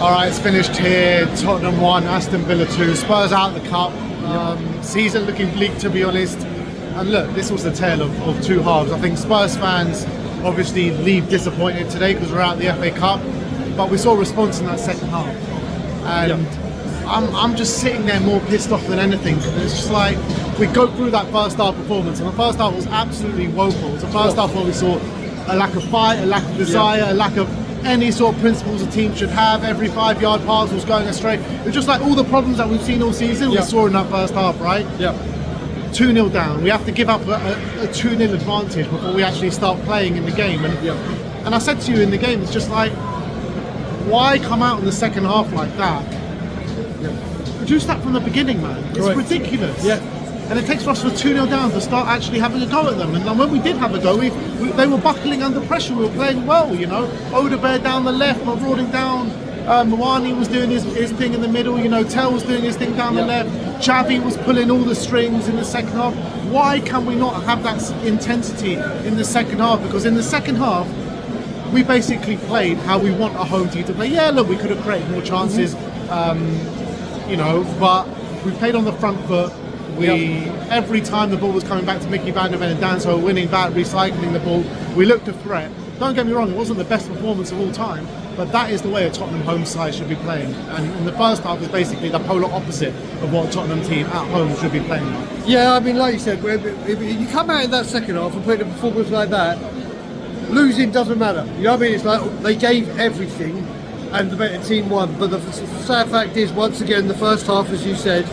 All right, it's finished here. Tottenham 1, Aston Villa 2. Spurs out of the cup. Season looking bleak, to be honest. And look, this was the tale of two halves. I think Spurs fans obviously leave disappointed today because we're out of the FA Cup. But we saw a response in that second half. And I'm just sitting there more pissed off than anything. It's just like, we go through that first half performance, and the first half was absolutely woeful. It was the first half where we saw a lack of fight, a lack of desire, a lack of any sort of principles a team should have. Every 5-yard pass was going astray. It's just like all the problems that we've seen all season, we saw in that first half, right? 2-0 down. We have to give up a 2-0 advantage before we actually start playing in the game. And I said to you in the game, it's just like, why come out in the second half like that? Produce that from the beginning, man. It's ridiculous. And it takes for us for 2-0 down to start actually having a go at them. And when we did have a go, they were buckling under pressure. We were playing well, you know. Odegaard down the left, marauding down. Mwani was doing his thing in the middle, you know. Tell was doing his thing down the left. Xavi was pulling all the strings in the second half. Why can we not have that intensity in the second half? Because in the second half, we basically played how we want a home team to play. Yeah, look, we could have created more chances, you know, but we played on the front foot. Every time the ball was coming back to Mickey Van der Ven and Danso were winning back, recycling the ball, we looked a threat. Don't get me wrong, it wasn't the best performance of all time, but that is the way a Tottenham home side should be playing. And in the first half was basically the polar opposite of what a Tottenham team at home should be playing like. Yeah, I mean, like you said, if you come out in that second half and put a performance like that, losing doesn't matter. You know what I mean? It's like they gave everything and the better team won. But the sad fact is, once again, the first half, as you said,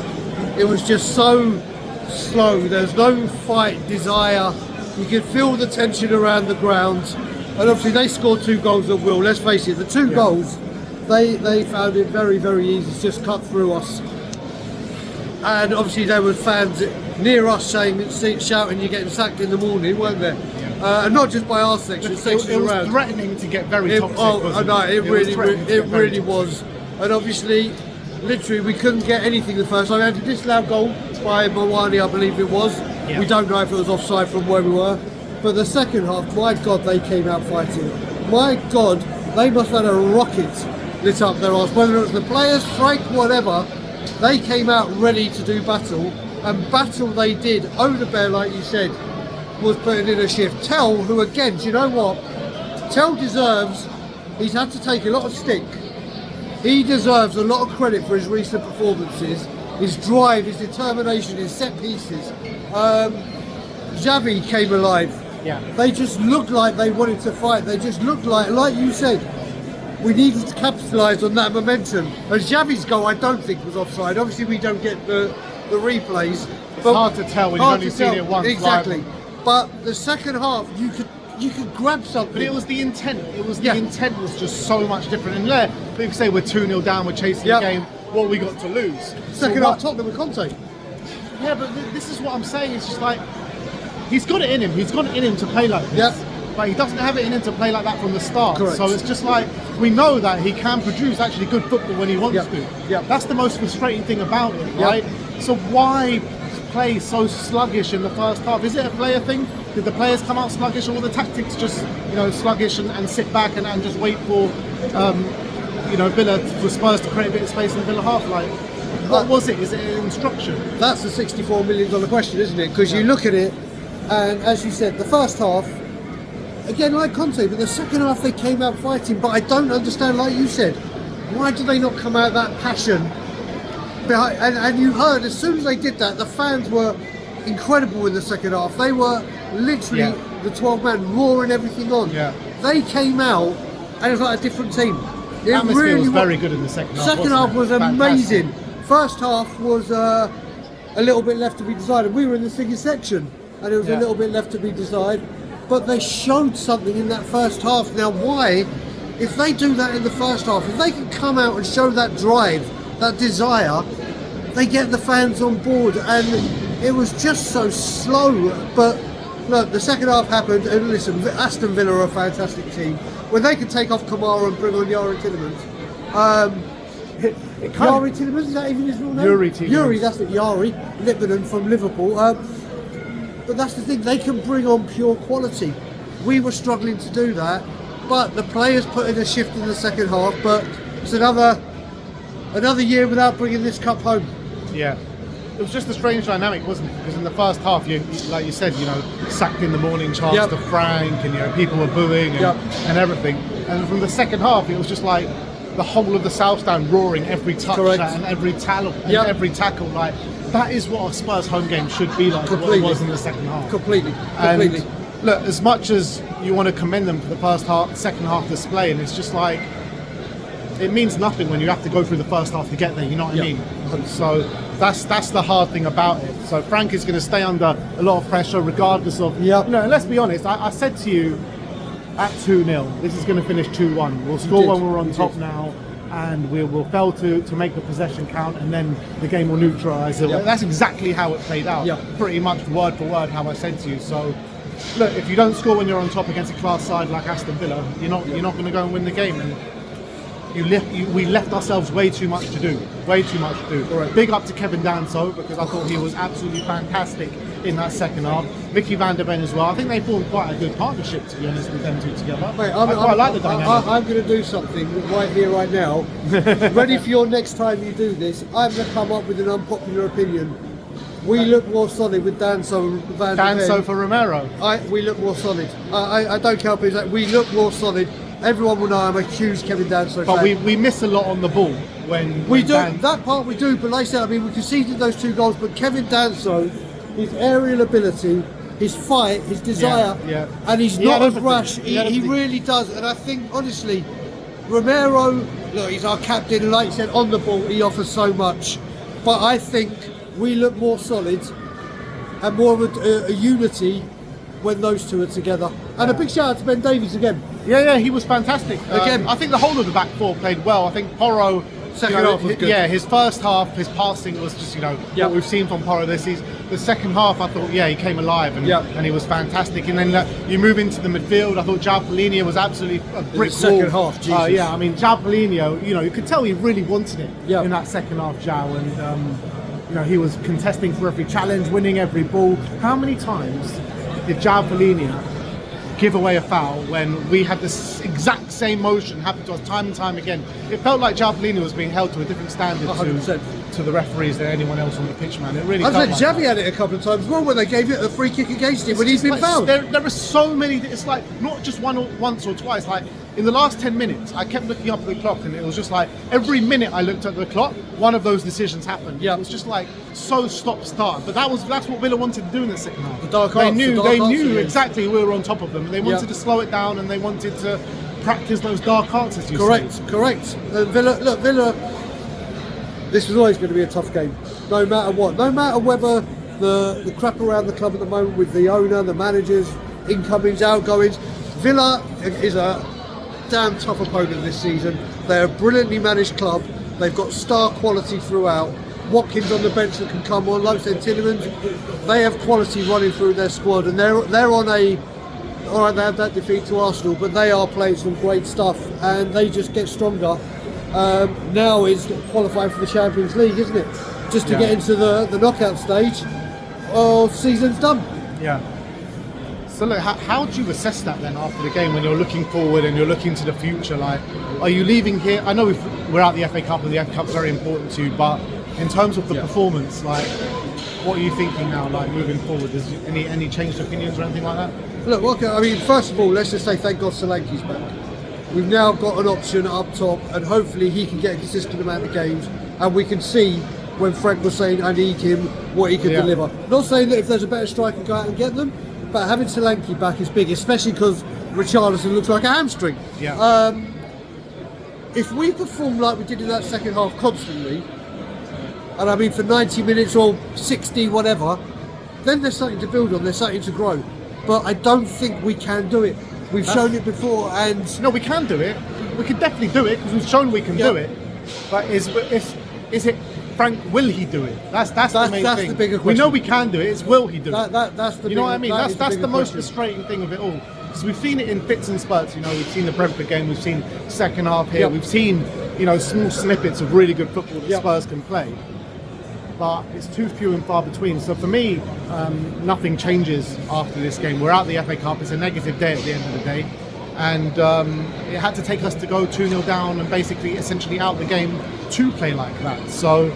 it was just so slow. There's no fight, desire. You could feel the tension around the ground. And obviously they scored 2 goals at will. Let's face it, the 2 goals, they found it very, very easy to just cut through us. And obviously there were fans near us shouting you're getting sacked in the morning, weren't there? And not just by our section, sections it was around. threatening to get very toxic. It really was. And obviously, literally, we couldn't get anything the first time. We had a disallowed goal by Mwani, I believe it was. We don't know if it was offside from where we were. But the second half, my God, they came out fighting. My God, they must have had a rocket lit up their arse. Whether it was the players, Frank, whatever, they came out ready to do battle. And battle they did. Odegaard, like you said, was putting in a shift. Tell, who again, do you know what? Tell deserves, he's had to take a lot of stick. He deserves a lot of credit for his recent performances, his drive, his determination, his set pieces. Xavi came alive. They just looked like they wanted to fight. They just looked like you said, we needed to capitalise on that momentum. And Xavi's goal, I don't think was offside. Obviously, we don't get the replays. It's hard to tell when you've only seen it once. Exactly. But the second half, you could grab something. But it was the intent. The intent was just so much different. And there, people say we're 2-0 down, we're chasing the game. What we got to lose? Second half, Tottenham with Conte. Yeah, but this is what I'm saying. It's just like, he's got it in him. He's got it in him to play like this. But he doesn't have it in him to play like that from the start. Correct. So it's just like, we know that he can produce actually good football when he wants to. That's the most frustrating thing about it, right? So why play so sluggish in the first half? Is it a player thing? Did the players come out sluggish, or were the tactics just, you know, sluggish and sit back and just wait for, you know, for Spurs to create a bit of space in the Villa half? Like, what was it? Is it an instruction? That's the $64 million question, isn't it? Because you look at it, and as you said, the first half, again, like Conte, but the second half they came out fighting. But I don't understand, like you said, why did they not come out that passion? And you heard, as soon as they did that, the fans were incredible in the second half. They were literally the 12 men roaring everything on. They came out and it was like a different team. The atmosphere was very good in the second half. Second half was amazing. First half was a little bit left to be decided. We were in the biggest section and it was a little bit left to be decided. But they showed something in that first half. Now why, if they do that in the first half, if they can come out and show that drive, that desire, they get the fans on board. And it was just so slow. But look, the second half happened, and listen, Aston Villa are a fantastic team. When they can take off Kamara and bring on WeAreTottenhamTV. WeAreTottenhamTV, is that even his real name? WeAreTottenhamTV. That's it, Yari Lippman from Liverpool. But that's the thing, they can bring on pure quality. We were struggling to do that, but the players put in a shift in the second half. But it's another year without bringing this cup home. Yeah. It was just a strange dynamic, wasn't it? Because in the first half, like you said, sacked in the morning chance to Frank, and people were booing and everything. And from the second half, it was just like the whole of the South Stand roaring every touch and every tackle. Like, that is what a Spurs home game should be like. What it was in the second half. Completely. And look, as much as you want to commend them for the second half display, and it's just like, it means nothing when you have to go through the first half to get there. You know what I mean? So that's the hard thing about it. So Frank is going to stay under a lot of pressure, regardless of. Let's be honest. I said to you at 2-0, this is going to finish 2-1. We'll score when we're on top now, and we'll fail to make the possession count, and then the game will neutralise it. That's exactly how it played out. Pretty much word for word how I said to you. So look, if you don't score when you're on top against a class side like Aston Villa, you're not going to go and win the game. And we left ourselves way too much to do. Right. Big up to Kevin Danso, because I thought he was absolutely fantastic in that second half. Vicky van der Ven as well. I think they formed quite a good partnership, to be honest, with them two together. Mate, I quite like the dynamic. I'm going to do something right here, right now. Ready for your next time you do this. I'm going to come up with an unpopular opinion. We look more solid with Danso van der Ven. Danso for Romero. We look more solid. I don't care if it's like, we look more solid. Everyone will know I'm a huge Kevin Danso fan. But we miss a lot on the ball when we do. That part we do, but like I said, I mean, we conceded those 2 goals, but Kevin Danso, his aerial ability, his fight, his desire, and he's not as rash. He really does. And I think, honestly, Romero, look, he's our captain, and like you said, on the ball, he offers so much. But I think we look more solid and more of a unity when those two are together. And a big shout out to Ben Davies again. Yeah, he was fantastic. Again, I think the whole of the back four played well. I think Porro, second half was good. Yeah, his first half, his passing was just, what we've seen from Porro this season. The second half, I thought, he came alive and he was fantastic. And then you move into the midfield, I thought João Palhinha was absolutely a brick wall. Second half, Jesus. I mean, João Palhinha, you could tell he really wanted it in that second half, João. And, he was contesting for every challenge, winning every ball. How many times did João Palhinha give away a foul when we had this exact same motion happen to us time and time again? It felt like João Palhinha was being held to a different standard to the referees than anyone else on the pitch, man. It really felt like Xavi had it a couple of times as well when they gave it a free kick against him when he's been fouled. There are so many. It's like not just once or twice. Like in the last 10 minutes, I kept looking up at the clock, and it was just like every minute I looked at the clock, one of those decisions happened. It was just like so stop-start. But that's what Villa wanted to do in the second half. The dark they arts, knew exactly we were on top of them, and they wanted to slow it down, and they wanted to practice those dark arts, as you say. Correct. Villa. This was always going to be a tough game, no matter what. No matter whether the crap around the club at the moment with the owner, the managers, incomings, outgoings. Villa is a damn tough opponent this season. They're a brilliantly managed club. They've got star quality throughout. Watkins on the bench that can come on, like said Tillemans. They have quality running through their squad, and they're on a. All right, they had that defeat to Arsenal, but they are playing some great stuff, and they just get stronger. Now is qualifying for the Champions League, isn't it? Just to get into the knockout stage. Season's done. Yeah. So look, how do you assess that then after the game when you're looking forward and you're looking to the future? Like, are you leaving here? I know we're out the FA Cup, and the FA Cup's very important to you, but in terms of the performance, like, what are you thinking now, like, moving forward? Is any changed opinions or anything like that? Look, I mean, first of all, let's just say thank God Solanke's back. We've now got an option up top, and hopefully he can get a consistent amount of games, and we can see when Frank was saying I need him, what he can deliver. Not saying that if there's a better striker, go out and get them, but having Solanke back is big, especially because Richarlison looks like a hamstring. If we perform like we did in that second half constantly, and I mean for 90 minutes or 60, whatever, then there's something to build on, there's something to grow. But I don't think we can do it. We've shown it before, and no, we can do it. We can definitely do it because we've shown we can do it. But is it Frank? Will he do it? That's the main thing. The bigger question. We know we can do it. It's will he do it? That's the. You know what I mean? That's the most frustrating thing of it all. Because we've seen it in fits and spurts. We've seen the Brentford game. We've seen second half here. We've seen small snippets of really good football that Spurs can play. But it's too few and far between. So for me, nothing changes after this game. We're out the FA Cup. It's a negative day at the end of the day. and it had to take us to go 2-0 down and basically essentially out the game to play like that. So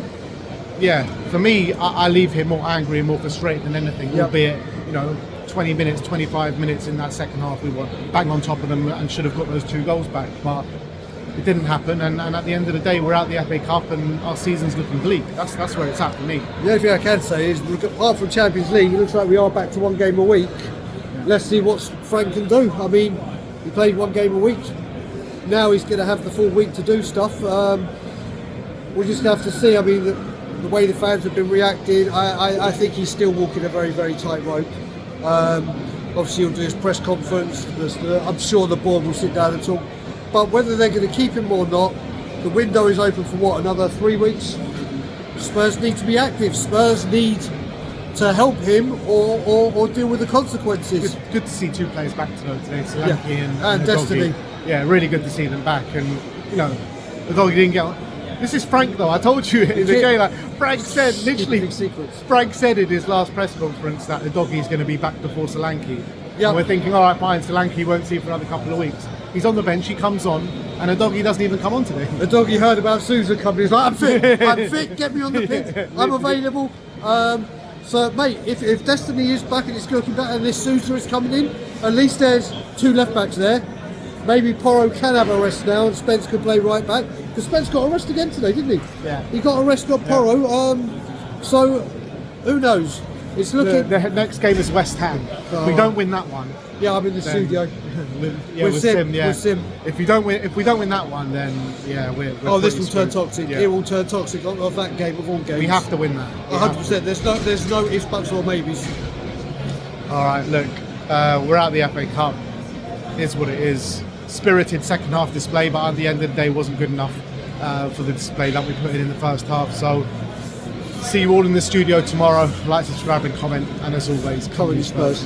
yeah, for me, I leave here more angry and more frustrated than anything, albeit, you know, 20 minutes, 25 minutes in that second half, we were bang on top of them and should have got those 2 goals back, but it didn't happen. And at the end of the day, we're out the FA Cup and our season's looking bleak. That's where it's at for me. The only thing I can say is, apart from Champions League, it looks like we are back to 1 game a week. Let's see what Frank can do. I mean, he played 1 game a week. Now he's going to have the full week to do stuff. We'll just have to see. I mean, the way the fans have been reacting, I think he's still walking a very, very tight rope. Obviously, he'll do his press conference. I'm sure the board will sit down and talk. But whether they're going to keep him or not, the window is open for what, another 3 weeks? Spurs need to be active. Spurs need to help him or deal with the consequences. Good to see 2 players back today, Solanke and Destiny. Yeah, really good to see them back. And you know, the doggy didn't get on. This is Frank though. I told you in the game. Like, Frank said literally. Frank said in his last press conference that the doggy is going to be back before Solanke. Yeah. And we're thinking, all right, fine. Solanke won't see for another couple of weeks. He's on the bench. He comes on, and the doggy doesn't even come on today. The doggy heard about Sousa coming. He's like, I'm fit. I'm fit. Get me on the pitch. I'm available. So, mate, if Destiny is back and it's looking better, and this Sousa is coming in, at least there's 2 left backs there. Maybe Porro can have a rest now, and Spence can play right back. Because Spence got a rest again today, didn't he? Yeah. He got a rest on Porro. So, who knows? It's looking. The next game is West Ham. If we don't win that one. Yeah, I'm in the studio. with Sim. Yeah. With Sim. If we don't win that one, then yeah, we're this will turn screwed. toxic. Yeah. It will turn toxic of that game, of all games. We have to win that. 100%. There's no ifs, buts, or maybes. All right, look, we're out the FA Cup. It's what it is. Spirited second half display, but at the end of the day, wasn't good enough for the display that we put in the first half. So, see you all in the studio tomorrow. Like, subscribe, and comment. And as always, come on, Spurs.